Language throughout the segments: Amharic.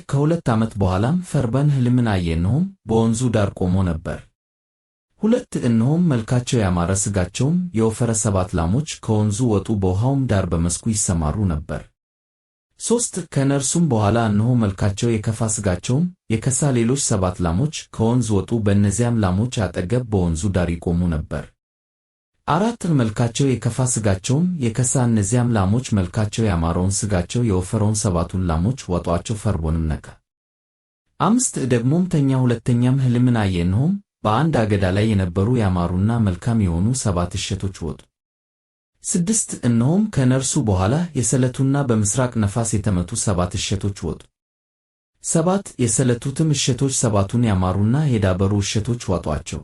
ከሁለት ዓመት በኋላም ፈርዖን ሕልምን አየ፣ እነሆም በወንዙ ዳር ቆሞ ነበር። እነሆም መልካቸው ያማረ ሥጋቸውም የወፈረ 7 ላሞች ከወንዙ ወጡ፣ በውኃውም ዳር በመስኩ ይሰማሩ ነበር። ከእነርሱም በኋላ እነሆ መልካቸው የከፋ ሥጋቸውም የከሳ ሌሎች 7 ላሞች ከወንዝ ወጡ፣ በእነዚያም ላሞች አጠገብ በወንዙ ዳር ይቆሙ ነበር። መልካቸው የከፋ ሥጋቸውም የከሳ እነዚያም ላሞች መልካቸው ያማረውን ሥጋቸው የወፈረውን 7ቱን ላሞች ዋጡአቸው። ፈርዖንም ነቃ። ደግሞም ተኛ፣ ሁለተኛም ሕልምን አየ፣ እነሆም በአንድ አገዳ ላይ የነበሩ ያማሩና መልካም የሆኑ 7 እሸቶች ወጡ። እነሆም ከእነርሱ በኋላ የሰለቱና በምሥራቅ ነፋስ የተመቱ 7 እሸቶች ወጡ። የሰለቱትም እሸቶች 7ቱን ያማሩና የዳበሩ እሸቶች ዋጡአቸው።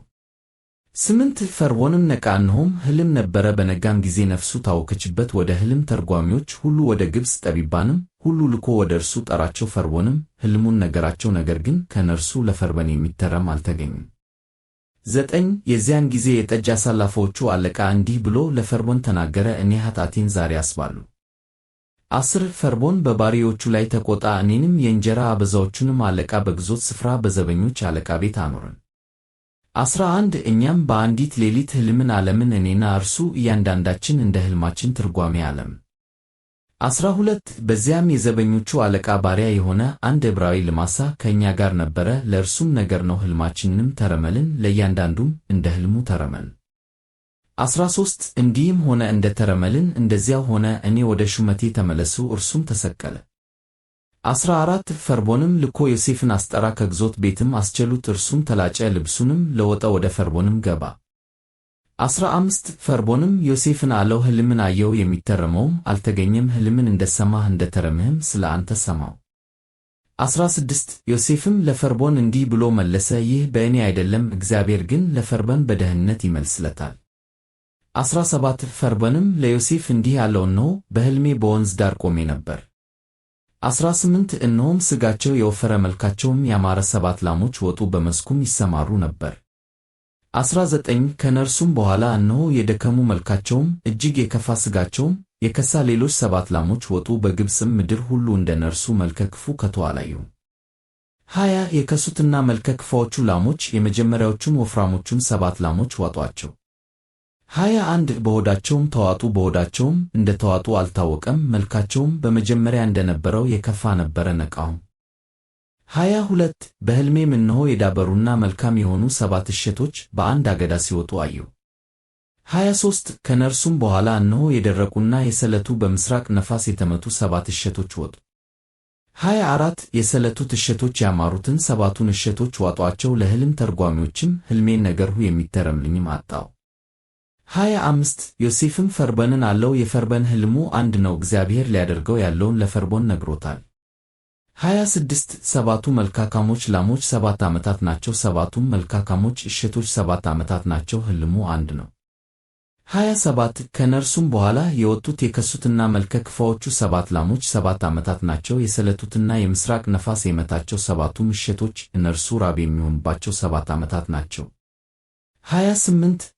ፈርዖንም ነቃ፣ እነሆም ሕልም ነበረ። በነጋም ጊዜ ነፍሱ ታወከችበት። ወደ ሕልም ተርጓሚዎች ሁሉ ወደ ግብፅ ጠቢባንም ሁሉ ልኮ ወደ እርሱ ጠራቸው። ፈርዖንም ሕልሙን ነገራቸው፣ ነገር ግን ከእነርሱ ለፈርዖን የሚተረም አልተገኘም። የዚያን ጊዜ የጠጅ አሳላፊዎቹ አለቃ እንዲህ ብሎ ለፈርዖን ተናገረ፣ እኔ ኃጢአቴን ዛሬ አስባለሁ። ፈርዖን በባሪያዎቹ ላይ ተቆጣ፣ እኔንም የእንጀራ አበዛዎቹንም አለቃ በግዞት ስፍራ በዘበኞች አለቃ ቤት አኖረን። እኛም በአንዲት ሌሊት ሕልምን አለምን፣ እኔና እርሱ እያንዳንዳችን እንደ ሕልማችን ትርጓሜ አለምን። በዚያም የዘበኞቹ አለቃ ባሪያ የሆነ አንድ ዕብራዊ ልማሳ ከእኛ ጋር ነበረ። ለእርሱም ነገርነው፣ ሕልማችንንም ተረመልን፣ ለእያንዳንዱም እንደ ሕልሙ ተረመልን። እንዲህም ሆነ፣ እንደ ተረመልን እንደዚያው ሆነ። እኔ ወደ ሹመቴ ተመለሱ፣ እርሱም ተሰቀለ። ፈርዖንም ልኮ ዮሴፍን አስጠራ፣ ከግዞት ቤትም አስቸሉት። እርሱም ተላጨ፣ ልብሱንም ለወጠ፣ ወደ ፈርዖንም ገባ። ፈርዖንም ዮሴፍን አለው፣ ሕልምን አየሁ፣ የሚተረመውም አልተገኘም። ሕልምን እንደሰማህ እንደተረምህም ስለ አንተ ሰማሁ። ዮሴፍም ለፈርዖን እንዲህ ብሎ መለሰ፣ ይህ በእኔ አይደለም፣ እግዚአብሔር ግን ለፈርዖን በደህንነት ይመልስለታል። ፈርዖንም ለዮሴፍ እንዲህ አለው፣ እነሆ በሕልሜ በወንዝ ዳር ቆሜ ነበር። እነሆም ሥጋቸው የወፈረ መልካቸውም ያማረ 7 ላሞች ወጡ፣ በመስኩም ይሰማሩ ነበር። ከእነርሱም በኋላ እነሆ የደከሙ መልካቸውም እጅግ የከፋ ሥጋቸውም የከሳ ሌሎች 7 ላሞች ወጡ፣ በግብፅም ምድር ሁሉ እንደ እነርሱ መልከ ክፉ ከቶ አላየሁም። የከሱትና መልከ ክፉዎቹ ላሞች የመጀመሪያዎቹን ወፍራሞቹን 7 ላሞች ዋጡአቸው። በሆዳቸውም ተዋጡ፣ በሆዳቸውም እንደ ተዋጡ አልታወቀም። መልካቸውም በመጀመሪያ እንደነበረው የከፋ ነበረ። ነቃሁም። በሕልሜም እነሆ የዳበሩና መልካም የሆኑ 7 እሸቶች በአንድ አገዳ ሲወጡ አየሁ። ከእነርሱም በኋላ እነሆ የደረቁና የሰለቱ በምሥራቅ ነፋስ የተመቱ 7 እሸቶች ወጡ። የሰለቱት እሸቶች ያማሩትን 7ቱን እሸቶች ዋጡአቸው። ለሕልም ተርጓሚዎችም ሕልሜን ነገርሁ፣ የሚተረምልኝም አጣሁ። ዮሴፍም ፈርዖንን አለው፣ የፈርዖን ሕልሙ አንድ ነው፣ እግዚአብሔር ሊያደርገው ያለውን ለፈርዖን ነግሮታል። 7ቱ መልካካሞች ላሞች 7 ዓመታት ናቸው፣ 7ቱም መልካካሞች እሸቶች 7 ዓመታት ናቸው፣ ሕልሙ አንድ ነው። ከእነርሱም በኋላ የወጡት የከሱትና መልከ ክፋዎቹ 7 ላሞች 7 ዓመታት ናቸው፣ የሰለቱትና የምሥራቅ ነፋስ የመታቸው 7ቱም እሸቶች እነርሱ ራብ የሚሆኑባቸው 7 ዓመታት ናቸው።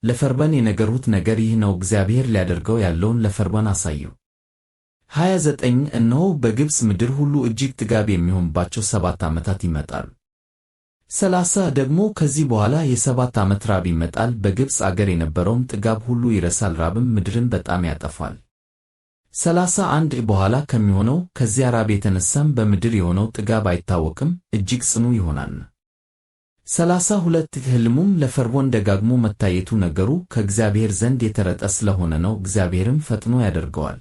ለፈርዖን የነገርሁት ነገር ይህ ነው፣ እግዚአብሔር ሊያደርገው ያለውን ለፈርዖን አሳየው። እነሆ በግብፅ ምድር ሁሉ እጅግ ጥጋብ የሚሆንባቸው 7 ዓመታት ይመጣሉ። ደግሞ ከዚህ በኋላ የ7 ዓመት ራብ ይመጣል። በግብፅ አገር የነበረውም ጥጋብ ሁሉ ይረሳል፣ ራብም ምድርን በጣም ያጠፋል። በኋላ ከሚሆነው ከዚያ ራብ የተነሳም በምድር የሆነው ጥጋብ አይታወቅም፣ እጅግ ጽኑ ይሆናልና። ሕልሙም ለፈርዖን ደጋግሞ መታየቱ ነገሩ ከእግዚአብሔር ዘንድ የተረጠ ስለሆነ ነው፣ እግዚአብሔርም ፈጥኖ ያደርገዋል።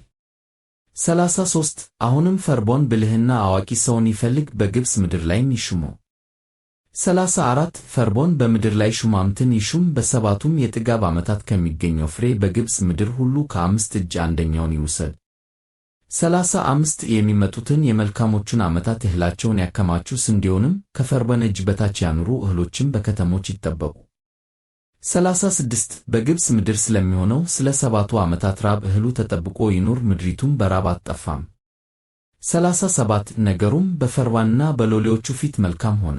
አሁንም ፈርዖን ብልህና አዋቂ ሰውን ይፈልግ፣ በግብፅ ምድር ላይም ይሹመው። ፈርዖን በምድር ላይ ሹማምትን ይሹም፣ በ7ቱም የጥጋብ ዓመታት ከሚገኘው ፍሬ በግብፅ ምድር ሁሉ ከ5 እጅ አንደኛውን ይውሰድ። የሚመጡትን የመልካሞቹን ዓመታት እህላቸውን ያከማቹ፣ ስንዴውንም ከፈርዖን እጅ በታች ያኑሩ፣ እህሎችም በከተሞች ይጠበቁ። በግብፅ ምድር ስለሚሆነው ስለ 7ቱ ዓመታት ራብ እህሉ ተጠብቆ ይኑር፣ ምድሪቱም በራብ አትጠፋም። ነገሩም በፈርዖንና በሎሌዎቹ ፊት መልካም ሆነ።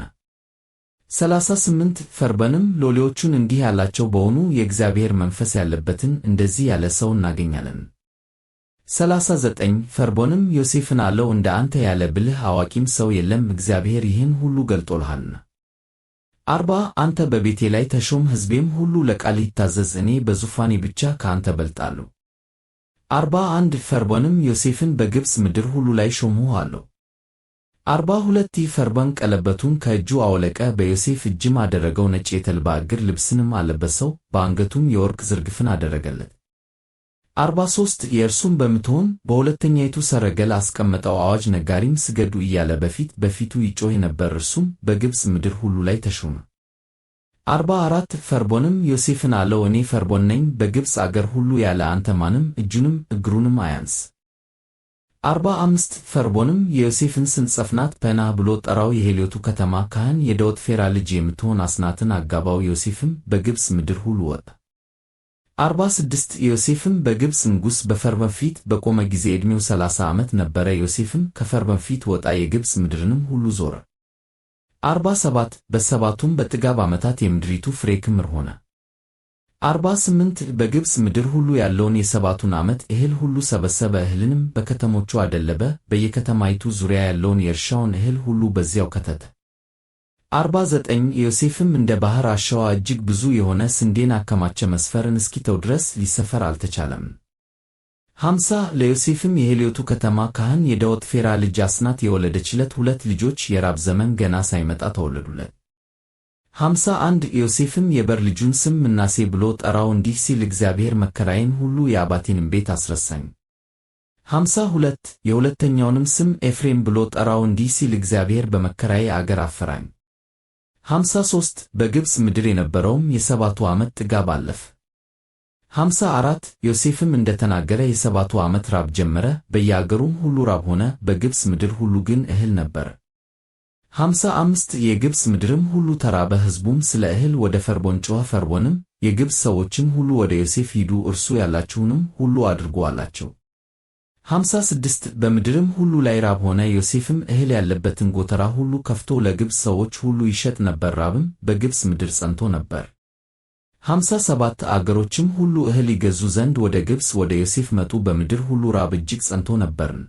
ፈርዖንም ሎሌዎቹን እንዲህ አላቸው፣ በውኑ የእግዚአብሔር መንፈስ ያለበትን እንደዚህ ያለ ሰው እናገኛለን? 39 ፈርዖንም ዮሴፍን አለው፣ እንደ አንተ ያለ ብልህ አዋቂም ሰው የለም፣ እግዚአብሔር ይህን ሁሉ ገልጦልሃልና። 40 አንተ በቤቴ ላይ ተሾም፣ ሕዝቤም ሁሉ ለቃልህ ይታዘዝ፣ እኔ በዙፋኔ ብቻ ከአንተ እበልጣለሁ። 41 ፈርዖንም ዮሴፍን በግብፅ ምድር ሁሉ ላይ ሾምሁ አለው። 42 ፈርዖን ቀለበቱን ከእጁ አወለቀ፣ በዮሴፍ እጅም አደረገው፣ ነጭ የተልባ እግር ልብስንም አለበሰው፣ በአንገቱም የወርቅ ዝርግፍን አደረገለት። 43 የእርሱም በምትሆን በሁለተኛይቱ ሰረገላ አስቀመጠው፣ አዋጅ ነጋሪም ስገዱ እያለ በፊቱ ይጮህ ነበር፣ እርሱም በግብፅ ምድር ሁሉ ላይ ተሾመ። 44 ፈርዖንም ዮሴፍን አለው፣ እኔ ፈርዖን ነኝ፣ በግብፅ አገር ሁሉ ያለ አንተ ማንም እጁንም እግሩንም አያንስ። 45 ፈርዖንም የዮሴፍን ስም ጸፍናት ፐናህ ብሎ ጠራው፣ የሄልዮቱ ከተማ ካህን የፖቲፌራ ልጅ የምትሆን አስናትን አጋባው፣ ዮሴፍም በግብፅ ምድር ሁሉ ወጣ። 46 ዮሴፍም በግብፅ ንጉሥ በፈርዖን ፊት በቆመ ጊዜ ዕድሜው 30 ዓመት ነበረ። ዮሴፍም ከፈርዖን ፊት ወጣ፣ የግብፅ ምድርንም ሁሉ ዞረ። 47 በሰባቱም በጥጋብ ዓመታት የምድሪቱ ፍሬ ክምር ሆነ። 48 በግብፅ ምድር ሁሉ ያለውን የሰባቱን ዓመት እህል ሁሉ ሰበሰበ፣ እህልንም በከተሞቹ አደለበ፣ በየከተማይቱ ዙሪያ ያለውን የእርሻውን እህል ሁሉ በዚያው ከተተ። 49 ዮሴፍም እንደ ባሕር አሸዋ እጅግ ብዙ የሆነ ስንዴን አከማቸ፣ መስፈርን እስኪተው ድረስ ሊሰፈር አልተቻለም። 50 ለዮሴፍም የሄልዮቱ ከተማ ካህን የፖቲፌራ ልጅ አስናት የወለደችለት 2 ልጆች የራብ ዘመን ገና ሳይመጣ ተወለዱለት። 51 ዮሴፍም የበር ልጁን ስም ምናሴ ብሎ ጠራው፣ እንዲህ ሲል እግዚአብሔር መከራዬን ሁሉ የአባቴንም ቤት አስረሳኝ። 52 የሁለተኛውንም ስም ኤፍሬም ብሎ ጠራው፣ እንዲህ ሲል እግዚአብሔር በመከራዬ አገር አፈራኝ። 53 በግብፅ ምድር የነበረውም የሰባቱ ዓመት ጥጋብ አለፈ። 54 ዮሴፍም እንደ ተናገረ የሰባቱ ዓመት ራብ ጀመረ፣ በየአገሩም ሁሉ ራብ ሆነ፣ በግብፅ ምድር ሁሉ ግን እህል ነበረ። 55 የግብፅ ምድርም ሁሉ ተራበ፣ ሕዝቡም ስለ እህል ወደ ፈርዖን ጮኸ። ፈርዖንም የግብፅ ሰዎችን ሁሉ ወደ ዮሴፍ ሂዱ፣ እርሱ ያላችሁንም ሁሉ አድርጉ አላቸው። 56 በምድርም ሁሉ ላይ ራብ ሆነ፣ ዮሴፍም እህል ያለበትን ጎተራ ሁሉ ከፍቶ ለግብፅ ሰዎች ሁሉ ይሸጥ ነበር፣ ራብም በግብፅ ምድር ጸንቶ ነበር። 57 አገሮችም ሁሉ እህል ይገዙ ዘንድ ወደ ግብፅ ወደ ዮሴፍ መጡ፣ በምድር ሁሉ ራብ እጅግ ጸንቶ ነበርን።